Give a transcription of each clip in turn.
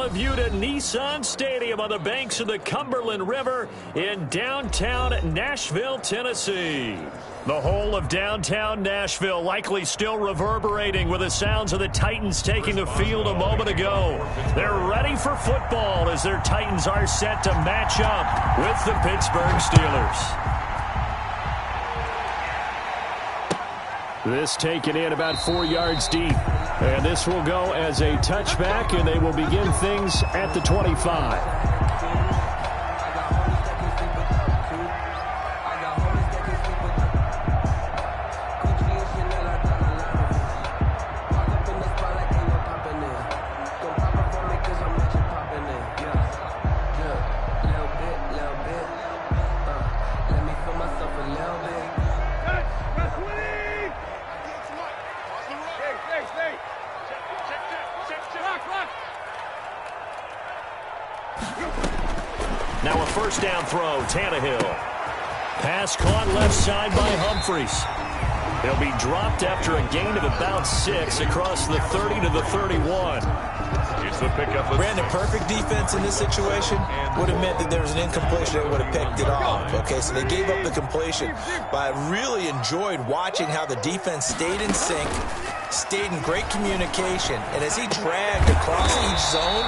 debuted at Nissan Stadium on the banks of the Cumberland River in downtown Nashville, Tennessee. The whole of downtown Nashville likely still reverberating with the sounds of the Titans taking the field a moment ago. They're ready for football as their Titans are set to match up with the Pittsburgh Steelers. This taken in about 4 yards deep. And this will go as a touchback, and they will begin things at the 25. Now a first down throw, Tannehill. Pass caught left side by Humphries. He'll be dropped after a gain of about 6 across the 30 to the 31. Here's the pickup. Brandon, perfect defense in this situation would have meant that there was an incompletion. They would have picked it off. Okay, so they gave up the completion. But I really enjoyed watching how the defense stayed in sync, stayed in great communication. And as he dragged across each zone,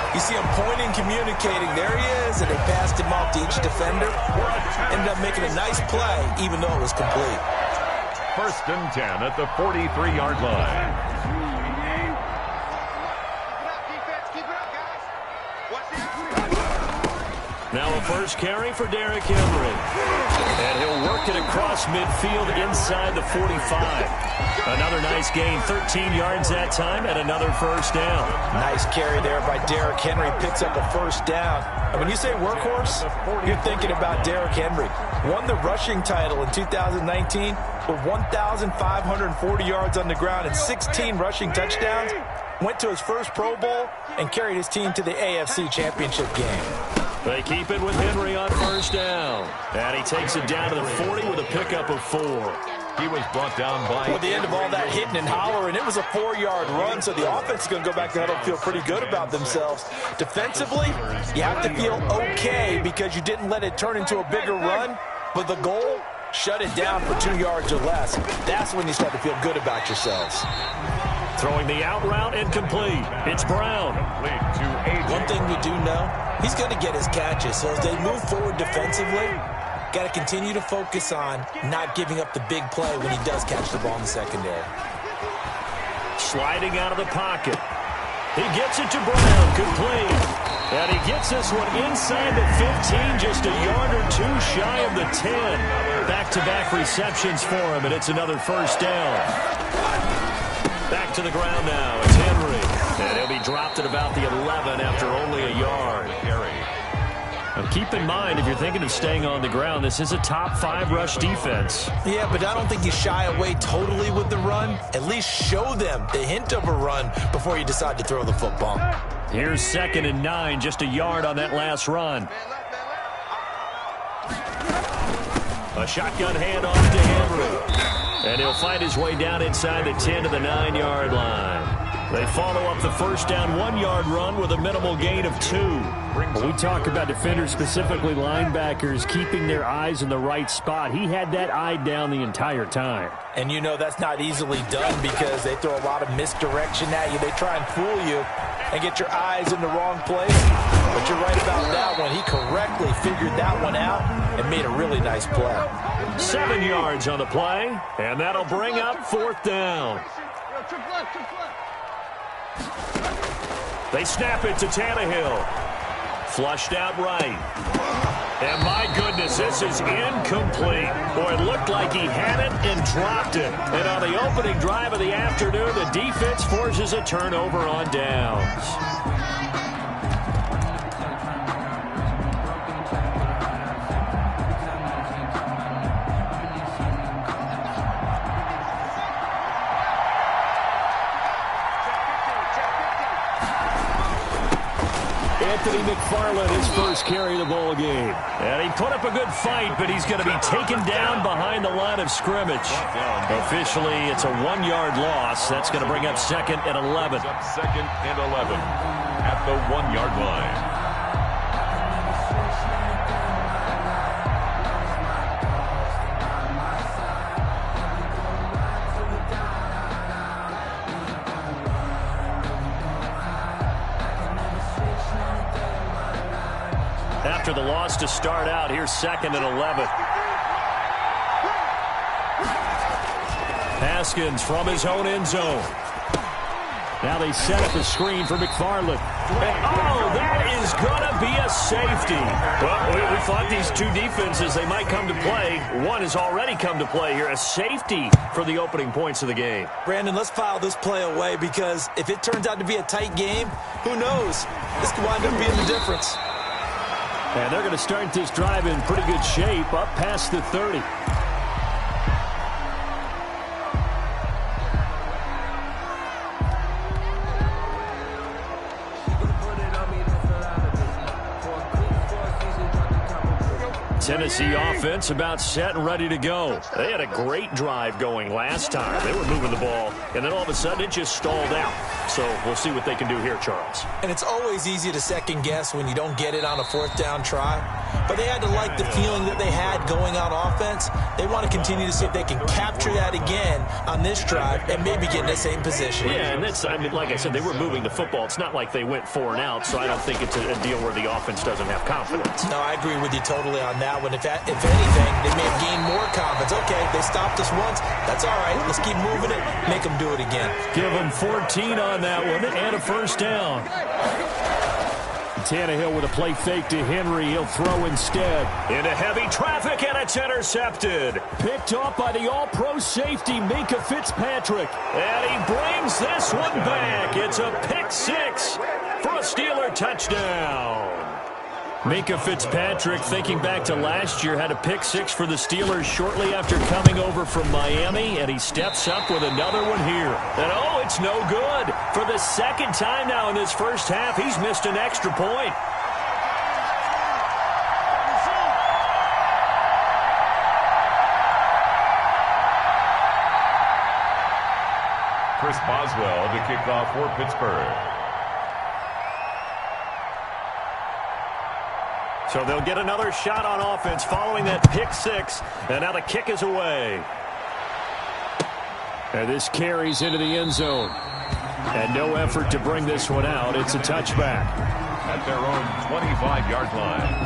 you see him pointing, communicating. There he is, and they passed him off to each defender. Ended up making a nice play, even though it was complete. 1st and 10 at the 43-yard line. Now a first carry for Derrick Henry. And he'll work it across midfield inside the 45. Another nice gain, 13 yards that time, and another first down. Nice carry there by Derrick Henry. Picks up a first down. And when you say workhorse, you're thinking about Derrick Henry. Won the rushing title in 2019 with 1,540 yards on the ground and 16 rushing touchdowns. Went to his first Pro Bowl and carried his team to the AFC Championship game. They keep it with Henry on first down. And he takes it down to the 40 with a pickup of 4. He was brought down by... Well, at the end of all that hitting and hollering, it was a 4-yard run, so the offense is going to go back to huddle and feel pretty good about themselves. Defensively, you have to feel okay because you didn't let it turn into a bigger run, but the goal, shut it down for 2 yards or less. That's when you start to feel good about yourselves. Throwing the out route incomplete. It's Brown. One thing we do know, he's going to get his catches. So as they move forward defensively, got to continue to focus on not giving up the big play when he does catch the ball in the secondary. Sliding out of the pocket. He gets it to Brown. Complete. And he gets this one inside the 15, just a yard or 2 shy of the 10. Back-to-back receptions for him, and it's another first down. Back to the ground now. It's Henry. And he'll be dropped at about the 11 after only a yard. Now keep in mind, if you're thinking of staying on the ground, this is a top 5 rush defense. Yeah, but I don't think you shy away totally with the run. At least show them the hint of a run before you decide to throw the football. Here's 2nd and 9, just a yard on that last run. A shotgun handoff to Henry. And he'll find his way down inside the 10 to the 9-yard line. They follow up the first down 1-yard run with a minimal gain of 2. When we talk about defenders, specifically linebackers, keeping their eyes in the right spot, he had that eye down the entire time. And you know that's not easily done because they throw a lot of misdirection at you. They try and fool you and get your eyes in the wrong place. But you're right about that one. He correctly figured that one out and made a really nice play. 7 yards on the play, and that'll bring up 4th down. They snap it to Tannehill. Flushed out right. And my goodness, this is incomplete. Boy, it looked like he had it and dropped it. And on the opening drive of the afternoon, the defense forces a turnover on downs. Anthony McFarland, his first carry of the ball game. And he put up a good fight, but he's going to be taken down behind the line of scrimmage. Officially, it's a 1-yard loss. That's going to bring up 2nd and 11. 2nd and 11. at the 1-yard line. After the loss to start out, here's 2nd and 11. Haskins from his own end zone. Now they set up a screen for McFarland. Oh, that is going to be a safety. Well, we thought these two defenses, they might come to play. One has already come to play here. A safety for the opening points of the game. Brandon, let's file this play away because if it turns out to be a tight game, who knows? This could wind up being the difference. And they're going to start this drive in pretty good shape up past the 30. Tennessee offense about set and ready to go. They had a great drive going last time. They were moving the ball, and then all of a sudden it just stalled out. So we'll see what they can do here, Charles. And it's always easy to second guess when you don't get it on a 4th down try. But they had to like the feeling that they had going on offense. They want to continue to see if they can capture that again on this drive and maybe get in the same position. Yeah, and that's, I mean, like I said, they were moving the football. It's not like they went 4 and out, so I don't think it's a deal where the offense doesn't have confidence. No, I agree with you totally on that one. If anything, they may have gained more confidence. Okay, they stopped us once. That's all right. Let's keep moving it. Make them do it again. Give them 14 on that one and a 1st down. Tannehill with a play fake to Henry. He'll throw instead. Into heavy traffic, and it's intercepted. Picked off by the all-pro safety, Minkah Fitzpatrick. And he brings this one back. It's a pick 6 for a Steeler touchdown. Minkah Fitzpatrick, thinking back to last year, had a pick 6 for the Steelers shortly after coming over from Miami, and he steps up with another one here. And oh, it's no good. For the 2nd time now in this first half, he's missed an extra point. Chris Boswell to kick off for Pittsburgh. So they'll get another shot on offense following that pick 6. And now the kick is away. And this carries into the end zone. And no effort to bring this one out. It's a touchback. At their own 25-yard line.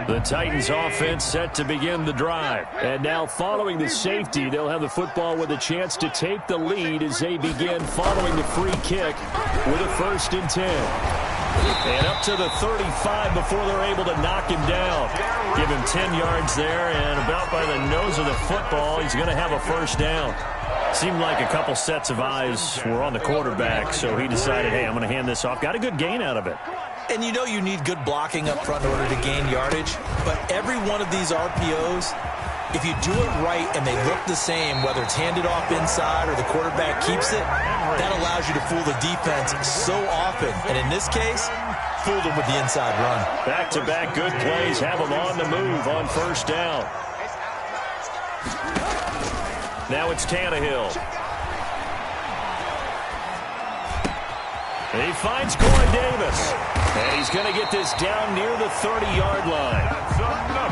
The Titans offense set to begin the drive. And now following the safety, they'll have the football with a chance to take the lead as they begin following the free kick with a 1st and 10. And up to the 35 before they're able to knock him down. Give him 10 yards there, and about by the nose of the football, he's going to have a 1st down. Seemed like a couple sets of eyes were on the quarterback, so he decided, hey, I'm going to hand this off. Got a good gain out of it. And you know you need good blocking up front in order to gain yardage. But every one of these RPOs, if you do it right and they look the same, whether it's handed off inside or the quarterback keeps it, that allows you to fool the defense so often. And in this case, fooled them with the inside run. Back-to-back good plays have them on the move on 1st down. Now it's Tannehill. He finds Corey Davis. And he's going to get this down near the 30-yard line.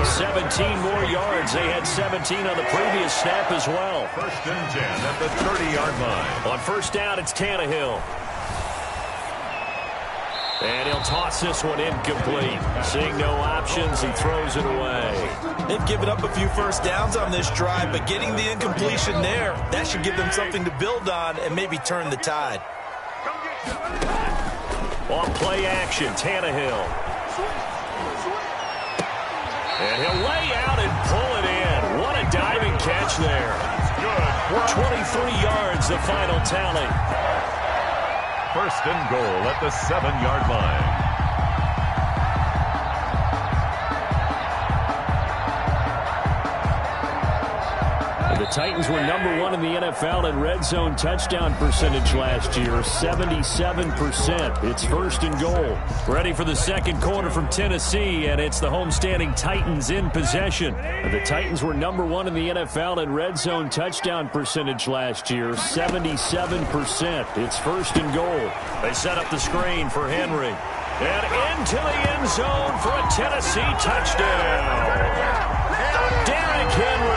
17 more yards. They had 17 on the previous snap as well. 1st and 10 at the 30-yard line. On 1st down, it's Tannehill. And he'll toss this one incomplete. Seeing no options, he throws it away. They've given up a few 1st downs on this drive, but getting the incompletion there, that should give them something to build on and maybe turn the tide. On play action, Tannehill. And he'll lay out and pull it in. What a diving catch there. 23 yards, the final tally. 1st and goal at the 7-yard line. The The Titans were number 1 in the NFL in red zone touchdown percentage last year, 77%. It's 1st and goal. Ready for the second quarter from Tennessee, and it's the homestanding Titans in possession. The Titans were number 1 in the NFL in red zone touchdown percentage last year, 77%. It's 1st and goal. They set up the screen for Henry. And into the end zone for a Tennessee touchdown. Derrick Henry.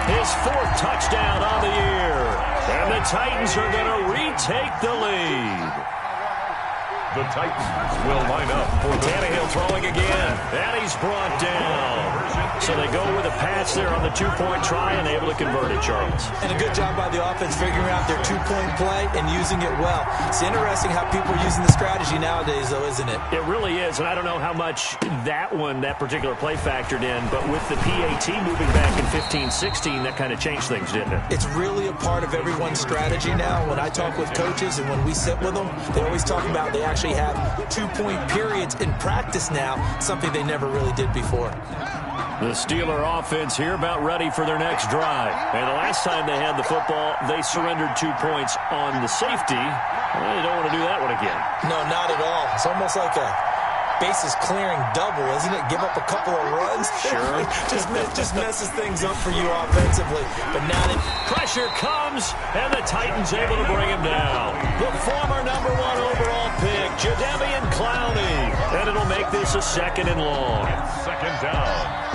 His 4th touchdown on the year. And the Titans are going to retake the lead. The Titans will line up for Tannehill throwing again. And he's brought down. So they go with a pass there on the 2-point try and able to convert it, Charles. And a good job by the offense figuring out their 2-point play and using it well. It's interesting how people are using the strategy nowadays, though, isn't it? It really is, and I don't know how much that particular play factored in, but with the PAT moving back in 15-16, that kind of changed things, didn't it? It's really a part of everyone's strategy now. When I talk with coaches and when we sit with them, they always talk about they actually have 2-point periods in practice now, something they never really did before. The Steeler offense here about ready for their next drive. And the last time they had the football, they surrendered 2 points on the safety. Well, they don't want to do that one again. No, not at all. It's almost like a bases clearing double, isn't it? Give up a couple of runs. Sure. just messes things up for you offensively. But now that pressure comes, and the Titans able to bring him down. The former number 1 overall pick, Jadeveon Clowney. And it'll make this a 2nd and long. 2nd down.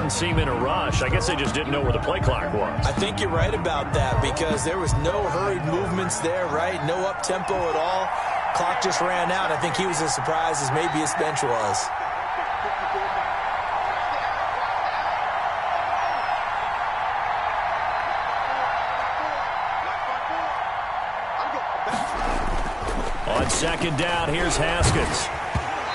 Seem in a rush. I guess they just didn't know where the play clock was. I think you're right about that because there was no hurried movements there, right? No up-tempo at all. Clock just ran out. I think he was as surprised as maybe his bench was. On 2nd down, here's Haskins.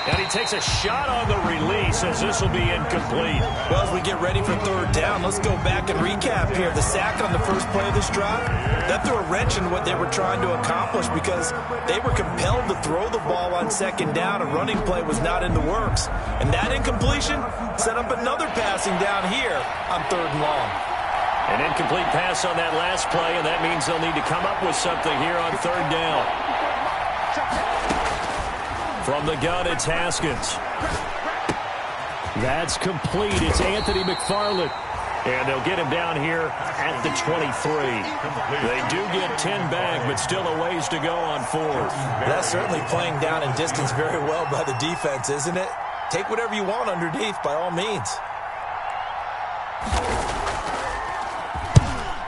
And he takes a shot on the release as this will be incomplete. Well, as we get ready for 3rd down, let's go back and recap here. The sack on the first play of this drive, that threw a wrench in what they were trying to accomplish because they were compelled to throw the ball on 2nd down. A running play was not in the works. And that incompletion set up another passing down here on 3rd and long. An incomplete pass on that last play, and that means they'll need to come up with something here on 3rd down. From the gun, it's Haskins. That's complete. It's Anthony McFarland. And they'll get him down here at the 23. They do get 10 back, but still a ways to go on 4th. That's certainly playing down in distance very well by the defense, isn't it? Take whatever you want underneath, by all means.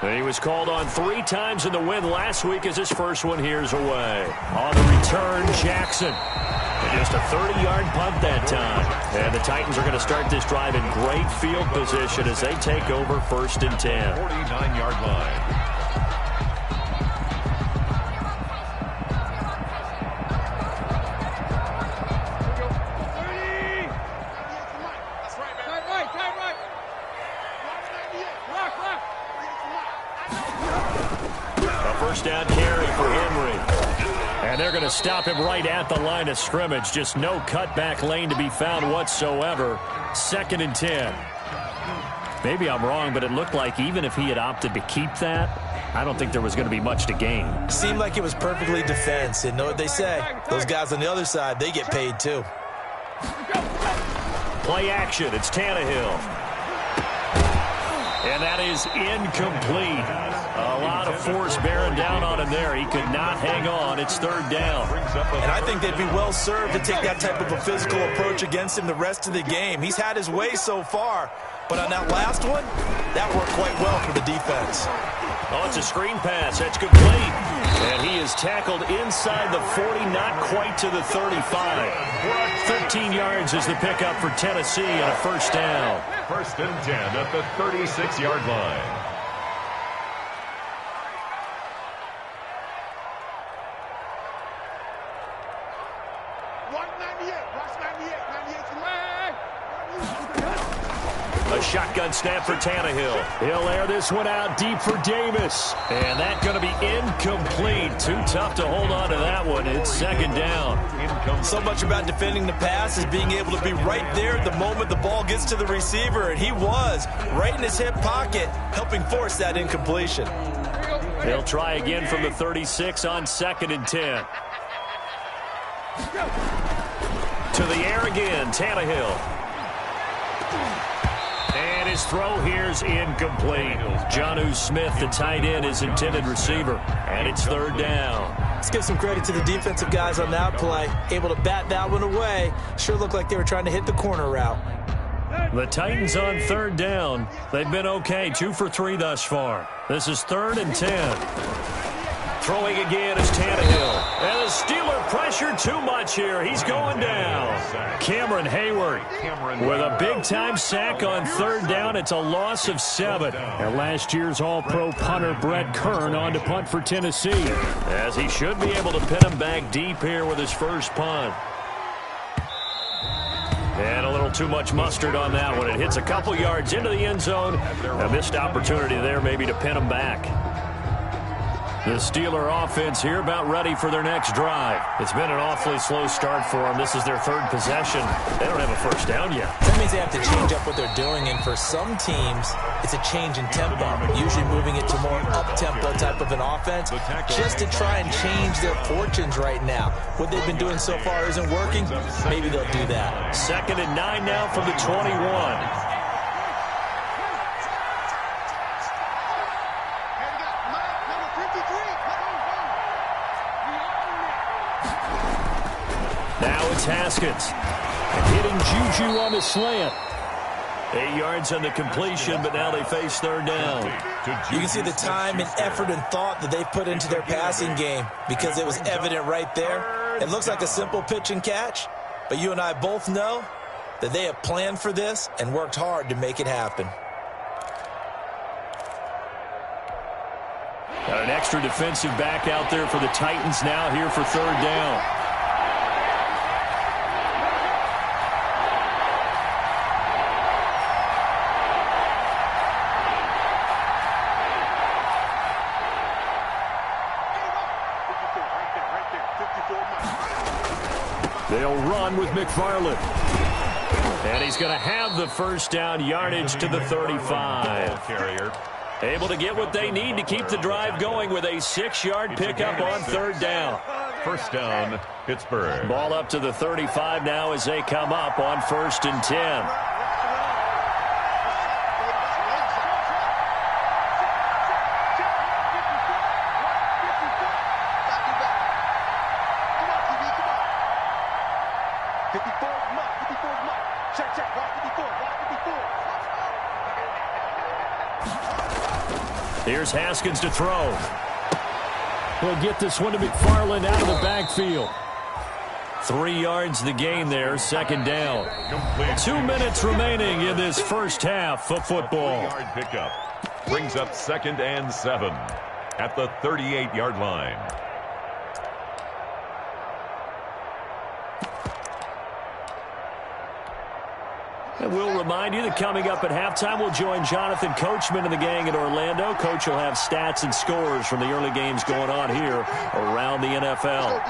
He was called on 3 times in the win last week as his first one here's away. On the return, Jackson. And just a 30-yard punt that time. And the Titans are going to start this drive in great field position as they take over 1st and 10. 49-yard line. First down carry for Henry. And they're going to stop him right at the line of scrimmage. Just no cutback lane to be found whatsoever. 2nd and 10. Maybe I'm wrong, but it looked like even if he had opted to keep that, I don't think there was going to be much to gain. Seemed like it was perfectly defense. And know what they say? Those guys on the other side, they get paid too. Play action. It's Tannehill. And that is incomplete. A lot of force bearing down on him there. He could not hang on. It's 3rd down. And I think they'd be well served to take that type of a physical approach against him the rest of the game. He's had his way so far. But on that last one, that worked quite well for the defense. Oh, it's a screen pass. That's complete. And he is tackled inside the 40, not quite to the 35. 13 yards is the pickup for Tennessee and a 1st down. 1st and 10 at the 36-yard line. A shotgun snap for Tannehill. He'll air this one out deep for Davis. And that's going to be incomplete. Too tough to hold on to that one. It's second down. So much about defending the pass is being able to be right there at the moment the ball gets to the receiver. And he was right in his hip pocket, helping force that incompletion. They'll try again from the 36 on 2nd and 10. To the air again, Tannehill. And his throw here's incomplete. Jonnu Smith, the tight end, his intended receiver. And it's 3rd down. Let's give some credit to the defensive guys on that play. Able to bat that one away. Sure looked like they were trying to hit the corner route. The Titans on 3rd down. They've been okay, 2 for 3 thus far. This is 3rd and 10. Throwing again is Tannehill. And the Steeler pressure too much here. He's going down. Cameron Hayward with a big-time sack on 3rd down. It's a loss of 7. And last year's All-Pro punter Brett Kern on to punt for Tennessee, as he should be able to pin him back deep here with his first punt. And a little too much mustard on that one. It hits a couple yards into the end zone. A missed opportunity there maybe to pin him back. The Steeler offense here about ready for their next drive. It's been an awfully slow start for them. This is their 3rd possession. They don't have a first down yet. That means they have to change up what they're doing, and for some teams, it's a change in tempo, usually moving it to more up-tempo type of an offense, just to try and change their fortunes right now. What they've been doing so far isn't working. Maybe they'll do that. 2nd and 9 now from the 21. Haskins hitting Juju on the slant. 8 yards on the completion, but now they face 3rd down. You can see the time and effort and thought that they've put into their passing game, because it was evident right there. It looks like a simple pitch and catch, but you and I both know that they have planned for this and worked hard to make it happen. Got an extra defensive back out there for the Titans now here for 3rd down. They'll run with McFarland. And he's going to have the first down, yardage to the 35. Able to get what they need to keep the drive going with a 6-yard pickup on 3rd down. First down, Pittsburgh. Ball up to the 35 now as they come up on 1st and 10. Here's Haskins to throw. He'll get this one to McFarland out of the backfield. 3 yards the gain there, 2nd down. 2 minutes remaining in this first half of football. Yard pickup brings up 2nd and 7 at the 38-yard line. And we'll remind you that coming up at halftime, we'll join Jonathan Coachman and the gang in Orlando. Coach will have stats and scores from the early games going on here around the NFL.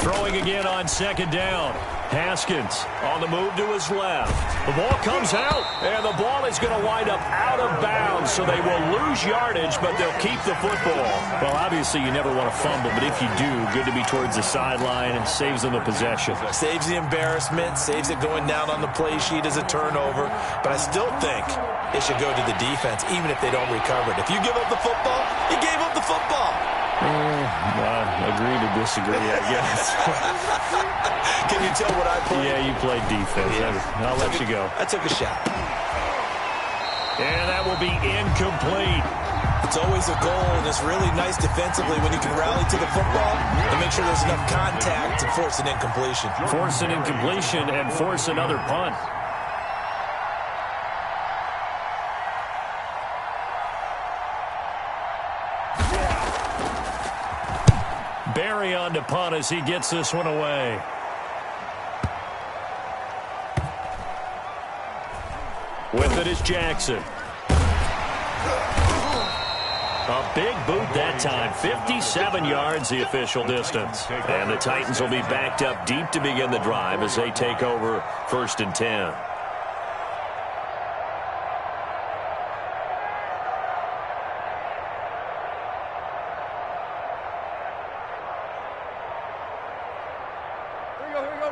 Throwing again on 2nd down. Haskins on the move to his left. The ball comes out, and the ball is going to wind up out of bounds, so they will lose yardage, but they'll keep the football. Well, obviously, you never want to fumble, but if you do, good to be towards the sideline. It saves them the possession. Saves the embarrassment, saves it going down on the play sheet as a turnover, but I still think it should go to the defense, even if they don't recover it. If you give up the football, you gave up the football. Agree to disagree, I guess. Can you tell what I played? Yeah, you played defense. Yeah. I'll let you go. I took a shot. And that will be incomplete. It's always a goal, and it's really nice defensively when you can rally to the football and make sure there's enough contact to force an incompletion. Force an incompletion and force another punt. carry on to punt as he gets this one away. With it is Jackson. A big boot that time. 57 yards the official distance. And the Titans will be backed up deep to begin the drive as they take over 1st and 10.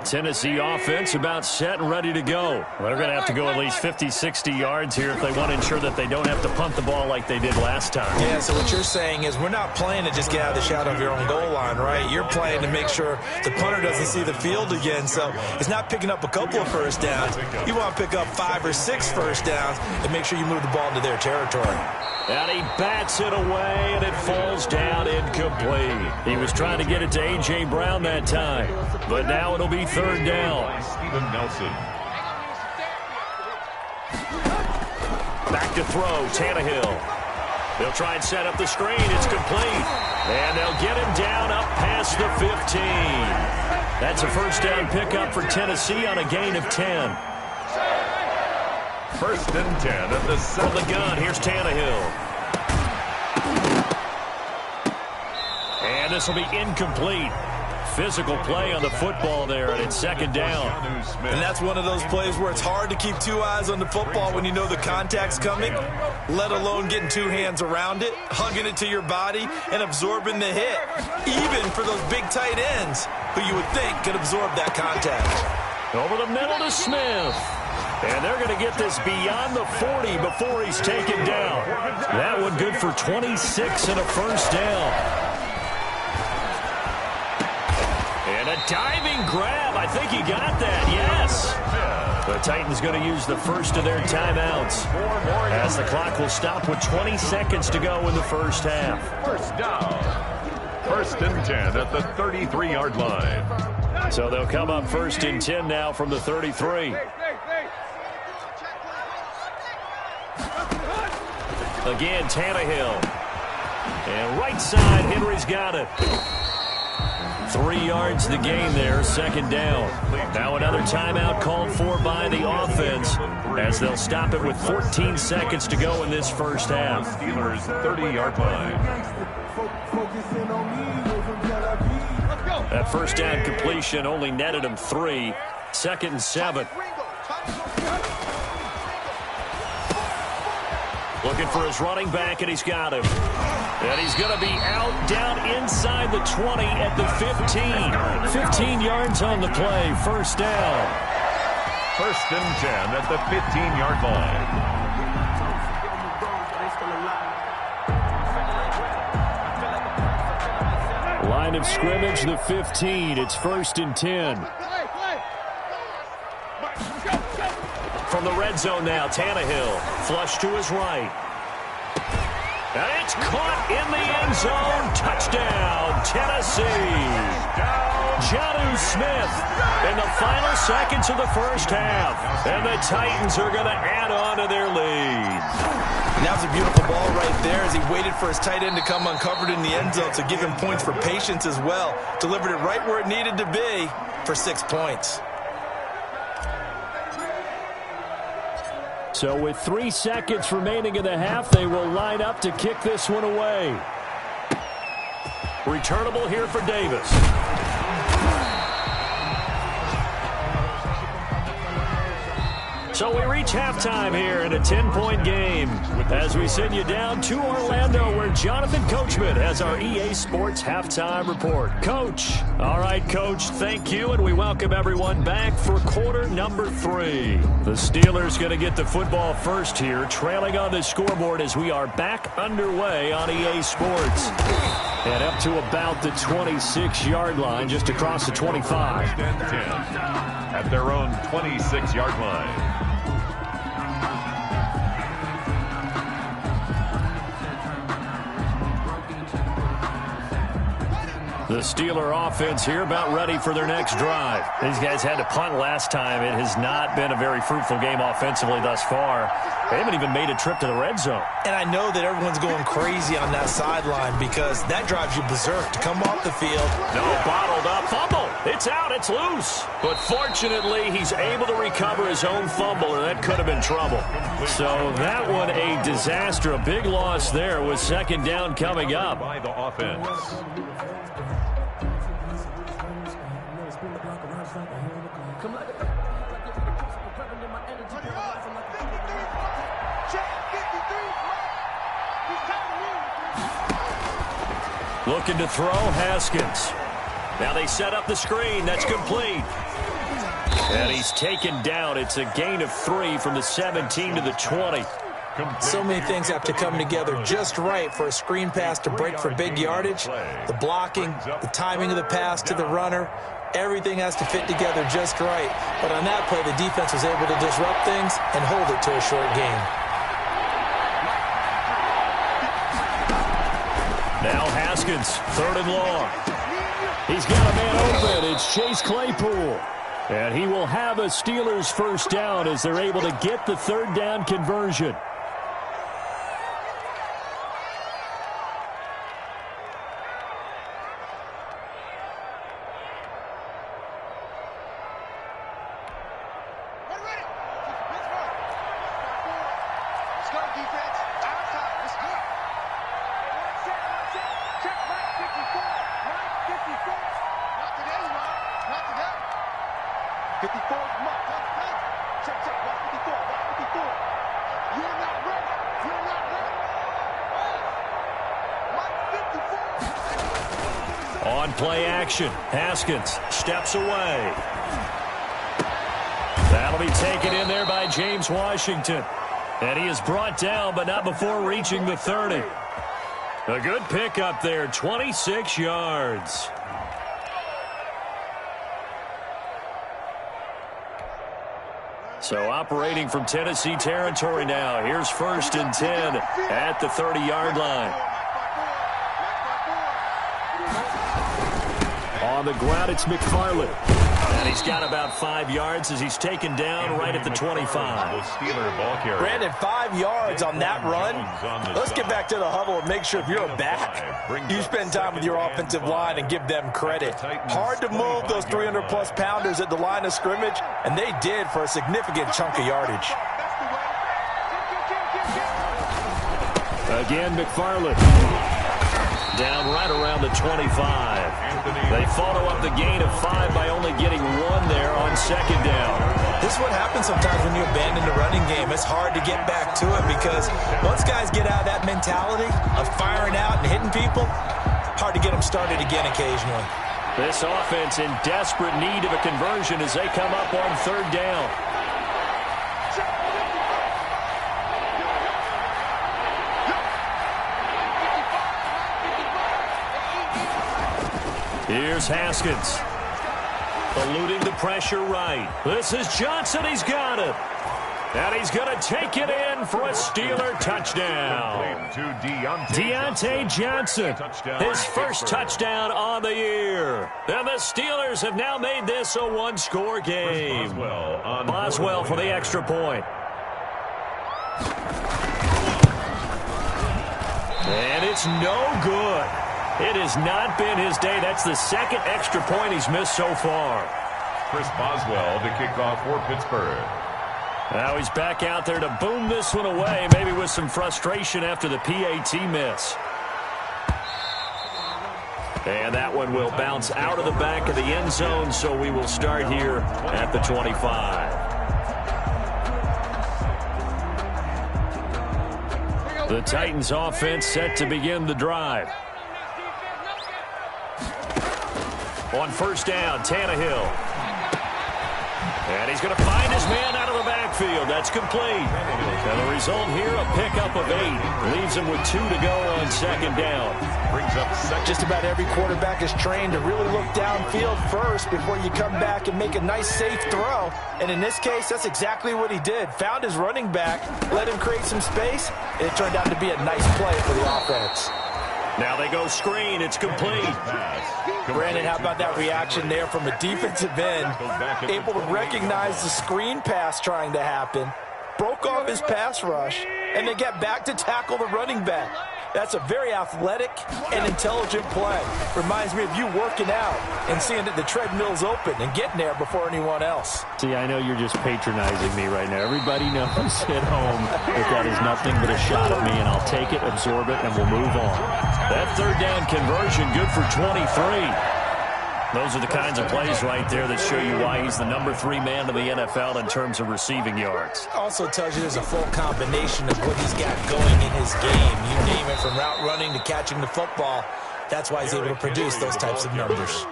Tennessee offense about set and ready to go. Well, they're going to have to go at least 50, 60 yards here if they want to ensure that they don't have to punt the ball like they did last time. Yeah, so what you're saying is we're not playing to just get out of the shadow of your own goal line, right? You're playing to make sure the punter doesn't see the field again. So it's not picking up a couple of first downs. You want to pick up 5 or 6 first downs and make sure you move the ball into their territory. And he bats it away, and it falls down incomplete. He was trying to get it to A.J. Brown that time, but now it'll be 3rd down. Steven Nelson. Back to throw, Tannehill. They'll try and set up the screen. It's complete. And they'll get him down up past the 15. That's a first down pickup for Tennessee on a gain of 10. 1st and 10 at the from the gun. Here's Tannehill. And this will be incomplete. Physical play on the football there, and it's 2nd down. And that's one of those plays where it's hard to keep 2 eyes on the football when you know the contact's coming, let alone getting 2 hands around it, hugging it to your body, and absorbing the hit, even for those big tight ends who you would think could absorb that contact. Over the middle to Smith. And they're going to get this beyond the 40 before he's taken down. That one good for 26 and a first down. And a diving grab. I think he got that, yes. The Titans going to use the first of their timeouts as the clock will stop with 20 seconds to go in the first half. First down. 1st and 10 at the 33-yard line. So they'll come up 1st and 10 now from the 33. Again, Tannehill. And right side, Henry's got it. 3 yards the gain there, 2nd down. Now another timeout called for by the offense as they'll stop it with 14 seconds to go in this first half. Steelers 30-yard line. That first down completion only netted him 3. 2nd and 7. Looking for his running back, and he's got him. And he's going to be out down inside the 20 at the 15. 15 yards on the play, first down. 1st and 10 at the 15-yard line. Line of scrimmage, the 15. It's 1st and 10. From the red zone now, Tannehill. Flush to his right. And it's caught in the end zone. Touchdown, Tennessee. Jonnu Smith in the final seconds of the first half. And the Titans are going to add on to their lead. And that was a beautiful ball right there as he waited for his tight end to come uncovered in the end zone to give him points for patience as well. Delivered it right where it needed to be for 6 points. So with 3 seconds remaining in the half, they will line up to kick this one away. Returnable here for Davis. So we reach halftime here in a 10-point game as we send you down to Orlando where Jonathan Coachman has our EA Sports Halftime Report. Coach. All right, Coach, thank you, and we welcome everyone back for quarter number 3. The Steelers going to get the football first here, trailing on the scoreboard as we are back underway on EA Sports. And up to about the 26-yard line, just across the 25. 1st and 10 at their own 26-yard line. The Steeler offense here about ready for their next drive. These guys had to punt last time. It has not been a very fruitful game offensively thus far. They haven't even made a trip to the red zone. And I know that everyone's going crazy on that sideline because that drives you berserk to come off the field. No, bottled up. Fumble. It's out. It's loose. But fortunately, he's able to recover his own fumble, or that could have been trouble. So that one a disaster. A big loss there with second down coming up. By the offense. Looking to throw, Haskins. Now they set up the screen. That's complete. And he's taken down. It's a gain of 3 from the 17 to the 20. So many things have to come together just right for a screen pass to break for big yardage. The blocking, the timing of the pass to the runner, everything has to fit together just right. But on that play, the defense was able to disrupt things and hold it to a short game. Now Haskins, 3rd and long. He's got a man open. It's Chase Claypool. And he will have a Steelers first down as they're able to get the 3rd down conversion. On play action, Haskins steps away. That'll be taken in there by James Washington. And he is brought down, but not before reaching the 30. A good pickup there, 26 yards. So operating from Tennessee territory now. Here's 1st and 10 at the 30-yard line. On the ground, it's McFarland. And he's got about 5 yards as he's taken down right at the 25. Brandon, 5 yards on that run. Let's get back to the huddle and make sure if you're a back, you spend time with your offensive line and give them credit. Hard to move those 300-plus pounders at the line of scrimmage, and they did for a significant chunk of yardage. Again, McFarland. Down right around the 25. They follow up the gain of 5 by only getting 1 there on 2nd down. This is what happens sometimes when you abandon the running game. It's hard to get back to it because once guys get out of that mentality of firing out and hitting people, hard to get them started again occasionally. This offense in desperate need of a conversion as they come up on 3rd down. Here's Haskins. Eluding the pressure right. This is Johnson. He's got it. And he's going to take it in for a Steeler touchdown. Deontay Johnson, his first touchdown on the year. And the Steelers have now made this a 1-score game. Boswell for the extra point. And it's no good. It has not been his day. That's the 2nd extra point he's missed so far. Chris Boswell to kick off for Pittsburgh. Now he's back out there to boom this one away, maybe with some frustration after the PAT miss. And that one will bounce out of the back of the end zone, so we will start here at the 25. The Titans offense set to begin the drive. On 1st down, Tannehill. And he's going to find his man out of the backfield. That's complete. And the result here, a pickup of 8. Leaves him with 2 to go on 2nd down. Brings up second. Just about every quarterback is trained to really look downfield first before you come back and make a nice, safe throw. And in this case, that's exactly what he did. Found his running back, let him create some space, and it turned out to be a nice play for the offense. Now they go screen. It's complete. Brandon, how about that reaction there from a defensive end? Able to recognize the screen pass trying to happen. Broke off his pass rush, and then get back to tackle the running back. That's a very athletic and intelligent play. Reminds me of you working out and seeing that the treadmill's open and getting there before anyone else. See, I know you're just patronizing me right now. Everybody knows at home that that is nothing but a shot at me, and I'll take it, absorb it, and we'll move on. That third down conversion, good for 23. Those are the kinds of plays right there that show you why he's the number 3 man in the NFL in terms of receiving yards. Also tells you there's a full combination of what he's got going in his game. You name it, from route running to catching the football. That's why he's able to produce those types of numbers.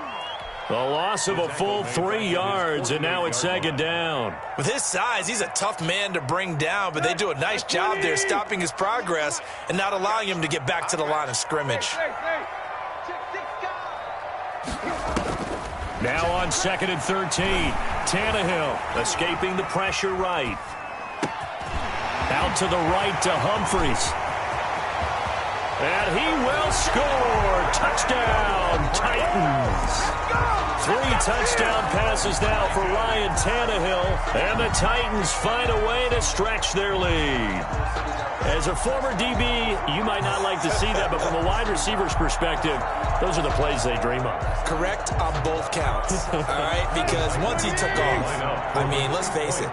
The loss of a full 3 yards, and now it's second down. With his size, he's a tough man to bring down, but they do a nice job there stopping his progress and not allowing him to get back to the line of scrimmage. Now on 2nd and 13, Tannehill escaping the pressure right. Out to the right to Humphries. And he will score. Touchdown, Titans. 3 touchdown passes now for Ryan Tannehill. And the Titans find a way to stretch their lead. As a former DB, you might not like to see that, but from a wide receiver's perspective, those are the plays they dream of. Correct on both counts, all right? Because once he took off, I mean, let's face it,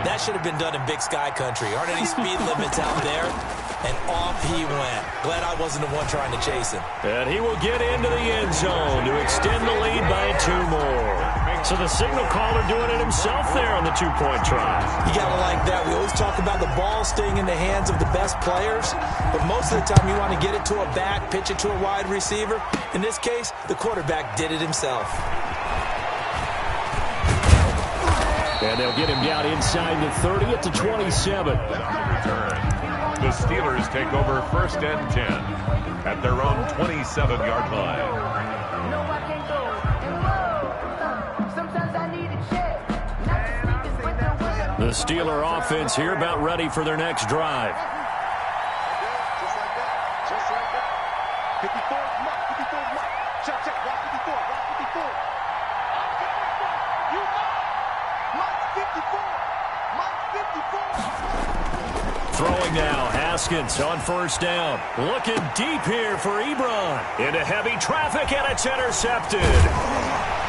that should have been done in Big Sky country. Aren't any speed limits out there? And off he went. Glad I wasn't the one trying to chase him. And he will get into the end zone to extend the lead by 2 more. So the signal caller doing it himself there on the 2-point try. You got to like that. We always talk about the ball staying in the hands of the best players, but most of the time you want to get it to a back, pitch it to a wide receiver. In this case, the quarterback did it himself. And they'll get him down inside the 30 at the 27. The Steelers take over 1st and 10 at their own 27-yard line. The Steeler offense here about ready for their next drive. Just like that. 54, mark, 54, mark. Check, check, rock 54, rock 54. You mark 54, mark 54. Throwing now, Haskins on 1st down. Looking deep here for Ebron. Into heavy traffic, and it's intercepted.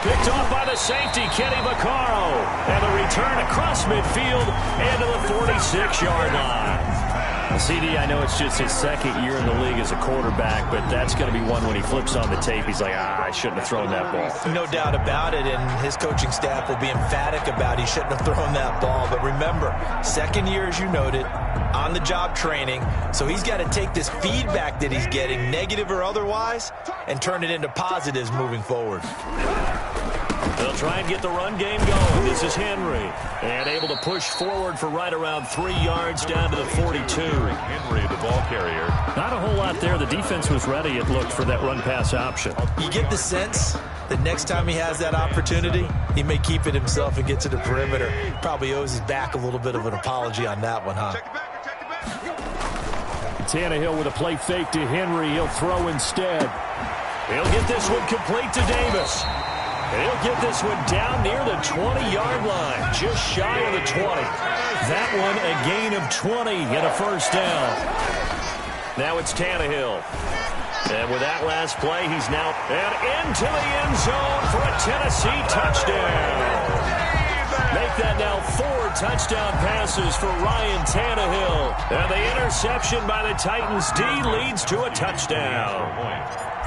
Picked off by the safety, Kenny Vaccaro. And the return across midfield and to the 46-yard line. CD, I know it's just his 2nd year in the league as a quarterback, but that's going to be one when he flips on the tape, he's like, I shouldn't have thrown that ball. No doubt about it, and his coaching staff will be emphatic about he shouldn't have thrown that ball. But remember, 2nd year, as you noted, on-the-job training, so he's got to take this feedback that he's getting, negative or otherwise, and turn it into positives moving forward. They'll try and get the run game going. This is Henry. And able to push forward for right around 3 yards down to the 42. Henry, the ball carrier. Not a whole lot there. The defense was ready, it looked, for that run-pass option. You get the sense that next time he has that opportunity, he may keep it himself and get to the perimeter. Probably owes his back a little bit of an apology on that one, huh? Tannehill with a play fake to Henry. He'll throw instead. He'll get this one complete to Davis. And he'll get this one down near the 20-yard line, just shy of the 20. That one a gain of 20 and a 1st down. Now it's Tannehill. And with that last play, he's now and into the end zone for a Tennessee touchdown. Make that now 4 touchdown passes for Ryan Tannehill. And the interception by the Titans D leads to a touchdown.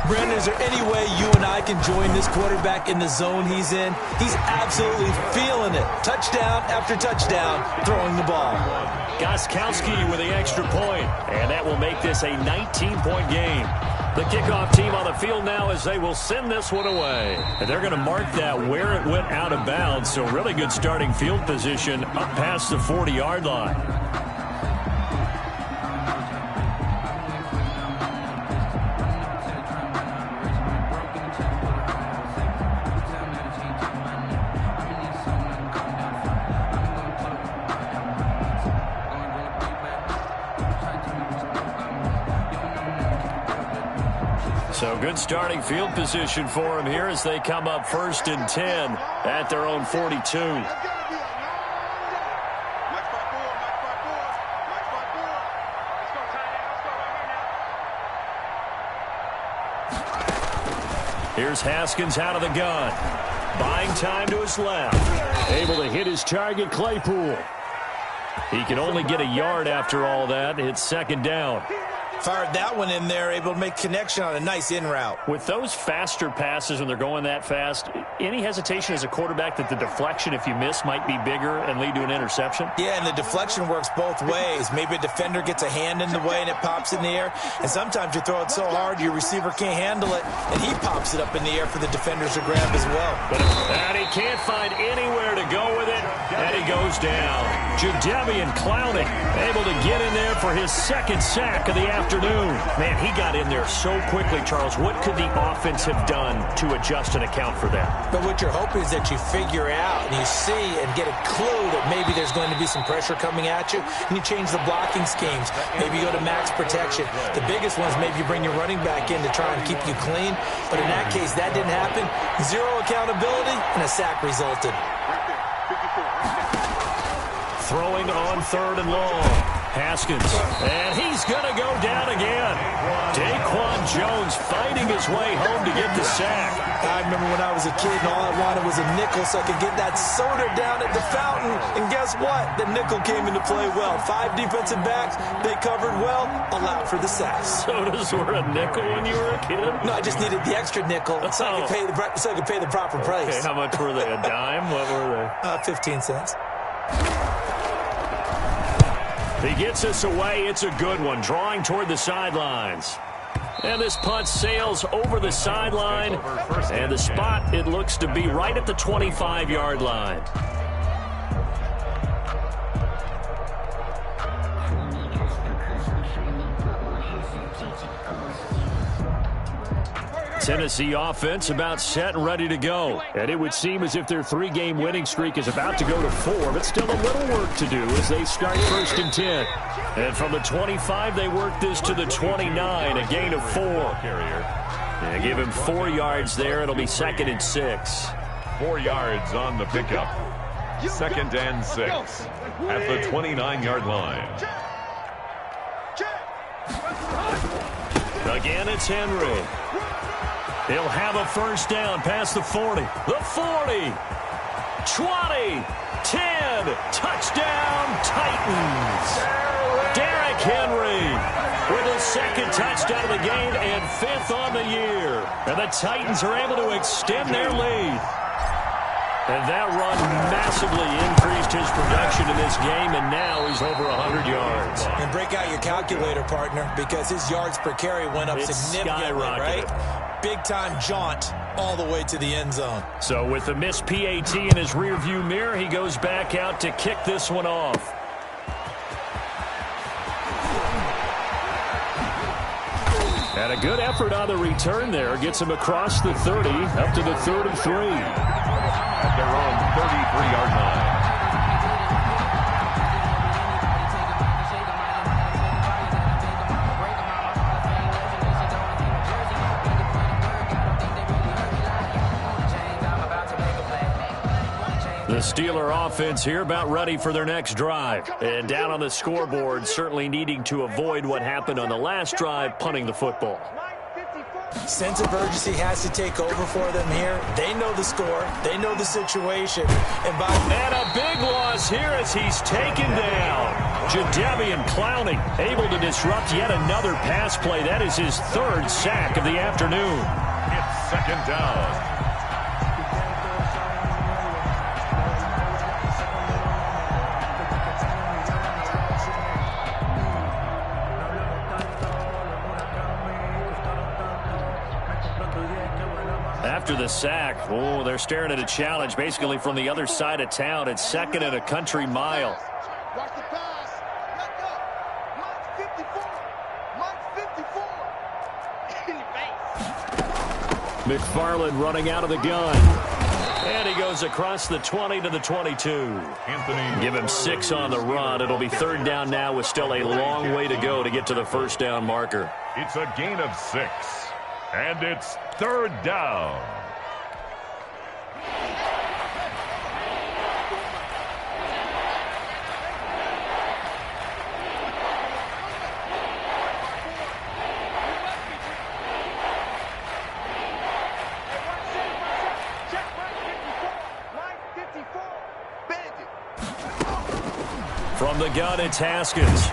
Brandon, is there any way you and I can join this quarterback in the zone he's in? He's absolutely feeling it. Touchdown after touchdown, throwing the ball. Gostkowski with the extra point, and that will make this a 19-point game. The kickoff team on the field now as they will send this one away. And they're going to mark that where it went out of bounds, so really good starting field position up past the 40-yard line. Good starting field position for him here as they come up 1st and 10 at their own 42. Here's Haskins out of the gun. Buying time to his left. Able to hit his target, Claypool. He can only get a yard after all that. It's 2nd down. Fired that one in there, able to make connection on a nice in route. With those faster passes when they're going that fast, any hesitation as a quarterback that the deflection, if you miss, might be bigger and lead to an interception? Yeah, and the deflection works both ways. Maybe a defender gets a hand in the way and it pops in the air. And sometimes you throw it so hard your receiver can't handle it, and he pops it up in the air for the defenders to grab as well. And he can't find anywhere to go with it, and he goes down. Jadeveon Clowney able to get in there for his 2nd sack of the afternoon. Man, he got in there so quickly, Charles. What could the offense have done to adjust and account for that? But what you're hoping is that you figure out and you see and get a clue that maybe there's going to be some pressure coming at you, and you change the blocking schemes. Maybe you go to max protection. The biggest one is maybe you bring your running back in to try and keep you clean. But in that case, that didn't happen. Zero accountability, and a sack resulted. Throwing on 3rd and long. Haskins, and he's going to go down again. Daquan Jones fighting his way home to get the sack. I remember when I was a kid and all I wanted was a nickel so I could get that soda down at the fountain. And guess what? The nickel came into play well. 5 defensive backs, they covered well, allowed for the sacks. Sodas were a nickel when you were a kid? No, I just needed the extra nickel so I could pay the proper price. Okay, how much were they? A dime? What were they? 15 cents. He gets us away. It's a good one. Drawing toward the sidelines. And this punt sails over the sideline. And the spot, it looks to be right at the 25-yard line. Tennessee offense about set and ready to go. And it would seem as if their 3-game winning streak is about to go to 4, but still a little work to do as they start 1st and 10. And from the 25, they work this to the 29, a gain of 4. And give him 4 yards there. It'll be 2nd and 6. 4 yards on the pickup. 2nd and 6 at the 29-yard line. Again, it's Henry. He'll have a 1st down past the 40. The 40. 20. 10. Touchdown, Titans. Derrick Henry with his 2nd touchdown of the game and 5th on the year. And the Titans are able to extend their lead. And that run massively increased his production in this game, and now he's over 100 yards. And break out your calculator, partner, because his yards per carry went up significantly, right? Big-time jaunt all the way to the end zone. So with the missed PAT in his rearview mirror, he goes back out to kick this one off. And a good effort on the return there. Gets him across the 30, up to the 33. At their own 33-yard line. The Steeler offense here about ready for their next drive. And down on the scoreboard, certainly needing to avoid what happened on the last drive, punting the football. Sense of urgency has to take over for them here. They know the score. They know the situation. And a big loss here as he's taken down. Jadeveon Clowney able to disrupt yet another pass play. That is his 3rd sack of the afternoon. It's 2nd down. After the sack, oh, they're staring at a challenge basically from the other side of town. It's 2nd and a country mile. Watch the pass. Let go. Mark 54. Mark 54. In your face. McFarland running out of the gun. And he goes across the 20 to the 22. Anthony, give him 6 on the run. It'll be 3rd down now with still a long way to go to get to the 1st down marker. It's a gain of 6. And it's third down. From the gun, it's Haskins.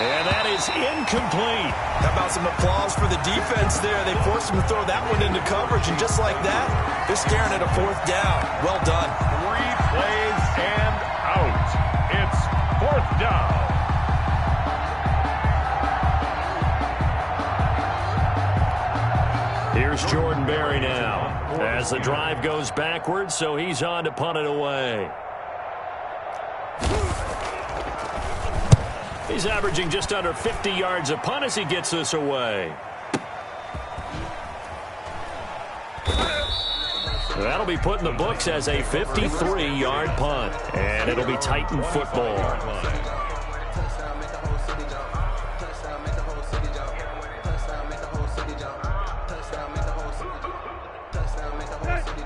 And that is incomplete. How about some applause for the defense there? They forced him to throw that one into coverage, and just like that, they're staring at a fourth down. Well done. 3 plays and out. It's fourth down. Here's Jordan Berry now as the drive goes backwards, so he's on to punt it away. He's averaging just under 50 yards a punt as he gets this away. That'll be put in the books as a 53-yard punt, and it'll be Titan football.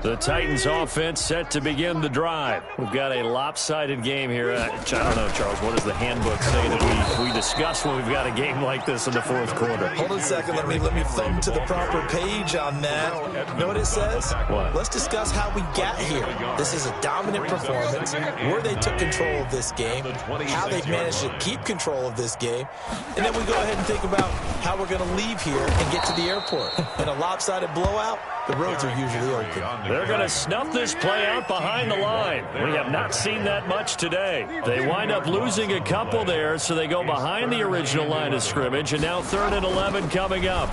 The Titans offense set to begin the drive. We've got a lopsided game here. I don't know, Charles, what does the handbook say that we discuss when we've got a game like this in the fourth quarter? Hold on a second. Let me thumb to the proper page on that. You know what it says? What? Let's discuss how we got here. This is a dominant performance, where they took control of this game, how they've managed to keep control of this game, and then we go ahead and think about how we're going to leave here and get to the airport. In a lopsided blowout, the roads are usually open. They're going to snuff this play out behind the line. We have not seen that much today. They wind up losing a couple there, so they go behind the original line of scrimmage, and now 3rd and 11 coming up.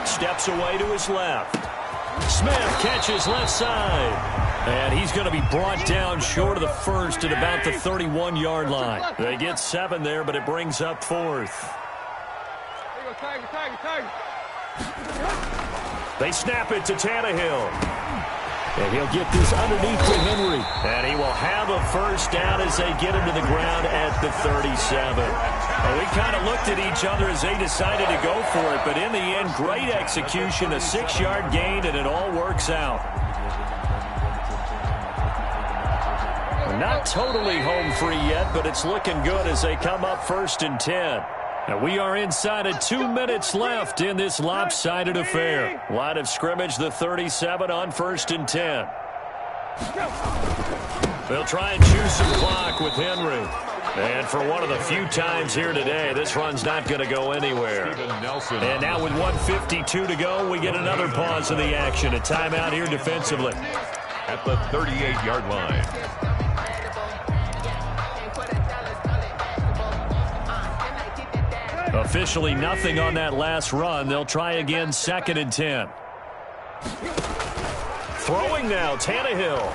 Steps away to his left. Smith catches left side. And he's going to be brought down short of the first at about the 31-yard line. They get 7 there, but it brings up 4th. They snap it to Tannehill. And he'll get this underneath to Henry. And he will have a first down as they get him to the ground at the 37. Well, we kind of looked at each other as they decided to go for it. But in the end, great execution, a 6-yard gain, and it all works out. Not totally home free yet, but it's looking good as they come up 1st and 10. And we are inside of 2 minutes left in this lopsided affair. Line of scrimmage, the 37 on 1st and 10. They'll try and choose some clock with Henry. And for one of the few times here today, this run's not going to go anywhere. And now with 1:52 to go, we get another pause in the action. A timeout here defensively. At the 38-yard line. Officially nothing on that last run. They'll try again 2nd and 10. Throwing now, Tannehill.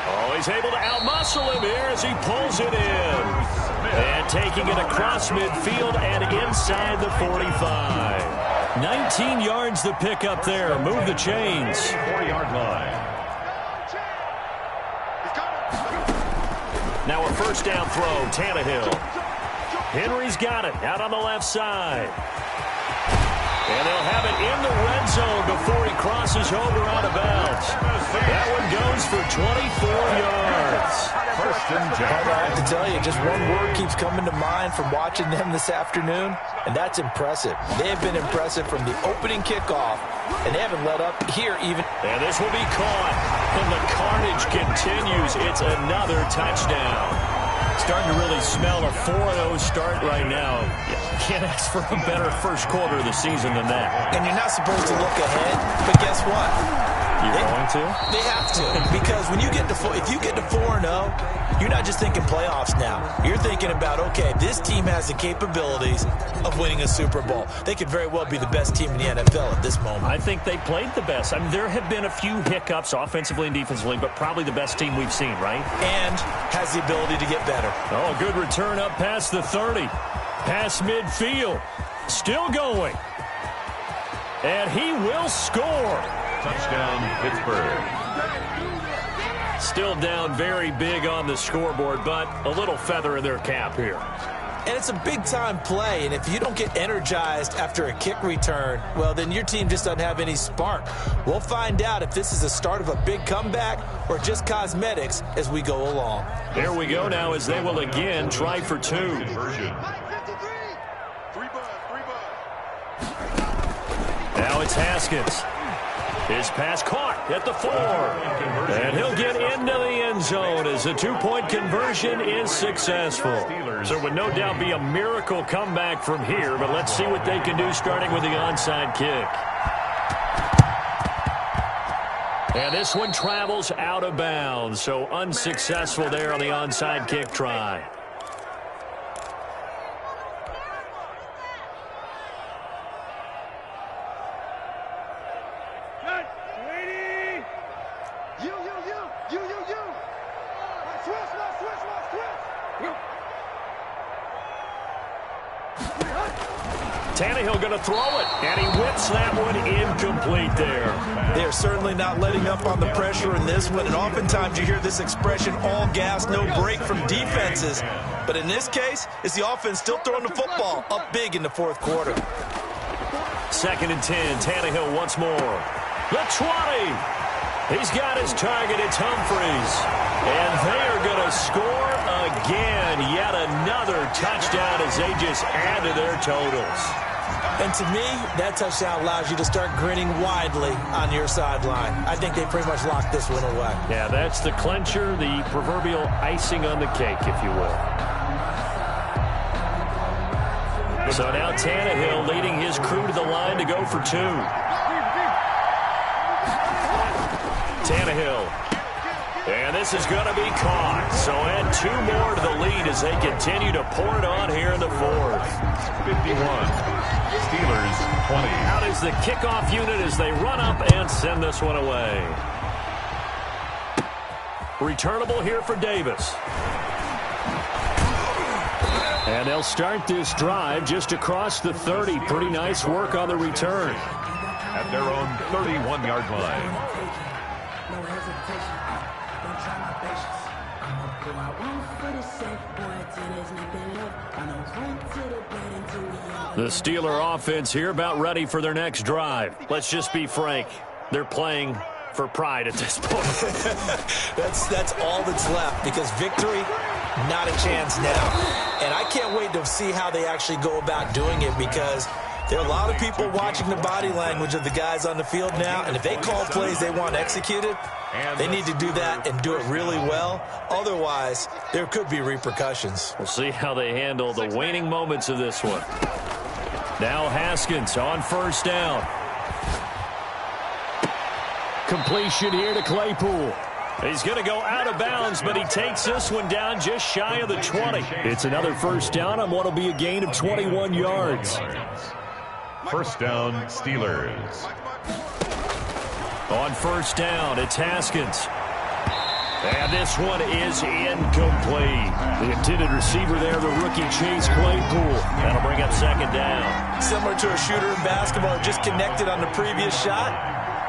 Oh, he's able to outmuscle him here as he pulls it in. And taking it across midfield and inside the 45. 19 yards the pick up there. Move the chains. 4-yard line. Now a first down throw, Tannehill. Henry's got it out on the left side. And they'll have it in the red zone before he crosses over out of bounds. That one goes for 24 yards. 1st and 10. I have to tell you, just one word keeps coming to mind from watching them this afternoon, and that's impressive. They have been impressive from the opening kickoff, and they haven't let up here even. And this will be caught, and the carnage continues. It's another touchdown. Starting to really smell a 4-0 start right now. You can't ask for a better first quarter of the season than that. And you're not supposed to look ahead, but guess what? You're going to? They have to, because when you get to if you get to 4-0, you're not just thinking playoffs now. You're thinking about, okay, this team has the capabilities of winning a Super Bowl. They could very well be the best team in the NFL at this moment. I think they played the best. I mean, there have been a few hiccups offensively and defensively, but probably the best team we've seen, right? And has the ability to get better. Oh, good return up past the 30. Past midfield. Still going. And he will score. Touchdown, Pittsburgh. Still down very big on the scoreboard, but a little feather in their cap here. And it's a big-time play, and if you don't get energized after a kick return, well, then your team just doesn't have any spark. We'll find out if this is the start of a big comeback or just cosmetics as we go along. Here we go now as they will again try for two. Now it's Haskins. His pass caught at the 4. And he'll get into the end zone as the two-point conversion is successful. So it would no doubt be a miracle comeback from here, but let's see what they can do starting with the onside kick. And this one travels out of bounds, so unsuccessful there on the onside kick try. Tannehill going to throw it, and he whips that one incomplete there. They're certainly not letting up on the pressure in this one, and oftentimes you hear this expression, all gas, no break from defenses. But in this case, it's the offense still throwing the football up big in the fourth quarter. 2nd and 10, Tannehill once more. The 20. He's got his target, it's Humphries. And they are going to score again. Yet another touchdown as they just add to their totals. And to me, that touchdown allows you to start grinning widely on your sideline. I think they pretty much locked this one away. Yeah, that's the clincher, the proverbial icing on the cake, if you will. So now Tannehill leading his crew to the line to go for two. Tannehill. And this is going to be caught. So add 2 more to the lead as they continue to pour it on here in the fourth. 51. Steelers 20. Out is the kickoff unit as they run up and send this one away. Returnable here for Davis. And they'll start this drive just across the 30. Pretty nice work on the return. At their own 31-yard line. The Steeler offense here about ready for their next drive. Let's just be frank. They're playing for pride at this point. That's all that's left because victory, not a chance now. And I can't wait to see how they actually go about doing it because there are a lot of people watching the body language of the guys on the field now, and if they call plays they want executed, they need to do that and do it really well. Otherwise, there could be repercussions. We'll see how they handle the waning moments of this one. Now Haskins on first down. Completion here to Claypool. He's going to go out of bounds, but he takes this one down just shy of the 20. It's another first down on what will be a gain of 21 yards. First down, Steelers. On first down, it's Haskins. And this one is incomplete. The intended receiver there, the rookie Chase Claypool. That'll bring up second down. Similar to a shooter in basketball, just connected on the previous shot.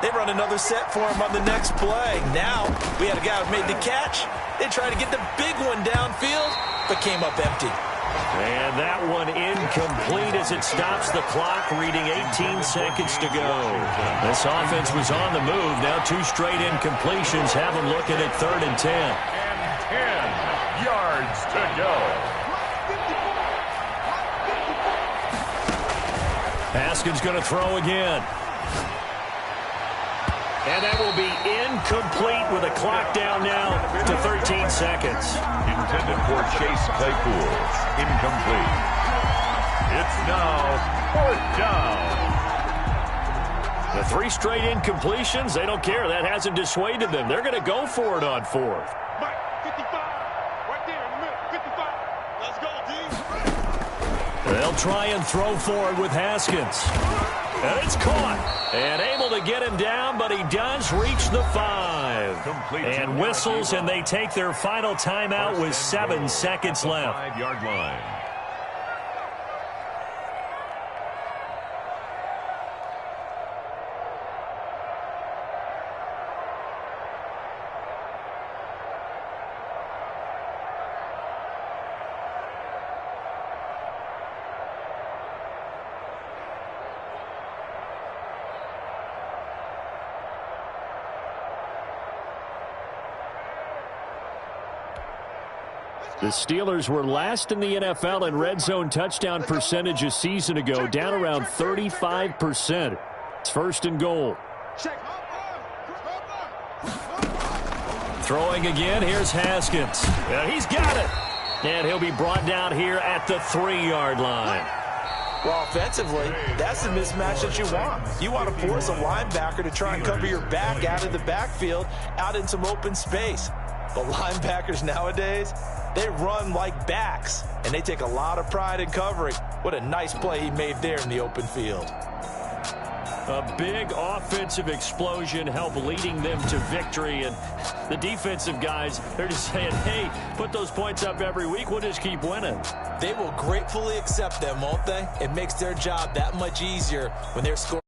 They run another set for him on the next play. Now, we had a guy who made the catch. They tried to get the big one downfield, but came up empty. And that one incomplete as it stops the clock, reading 18 seconds to go. This offense was on the move. Now 2 straight incompletions have them looking at 3rd and 10. And 10 yards to go. Haskins going to throw again. And that will be incomplete with a clock down now to 13 seconds. Intended for Chase Claypool. Incomplete. It's now 4th down. The 3 straight incompletions, they don't care. That hasn't dissuaded them. They're going to go for it on 4th. Mike, 55. Right there in the middle. 55. Let's go, D. They'll try and throw for it with Haskins. And it's caught. And able to get him down, but he does reach the 5. And whistles, and they take their final timeout with 7 seconds left. 5-yard line. The Steelers were last in the NFL in red zone touchdown percentage a season ago, down around 35%. It's first and goal. Throwing again, here's Haskins. He's got it. And he'll be brought down here at the 3-yard line. Well, offensively, that's the mismatch that you want. You want to force a linebacker to try and cover your back out of the backfield, out in some open space. But linebackers nowadays, they run like backs, and they take a lot of pride in covering. What a nice play he made there in the open field. A big offensive explosion helped leading them to victory. And the defensive guys, they're just saying, hey, put those points up every week. We'll just keep winning. They will gratefully accept them, won't they? It makes their job that much easier when they're scoring.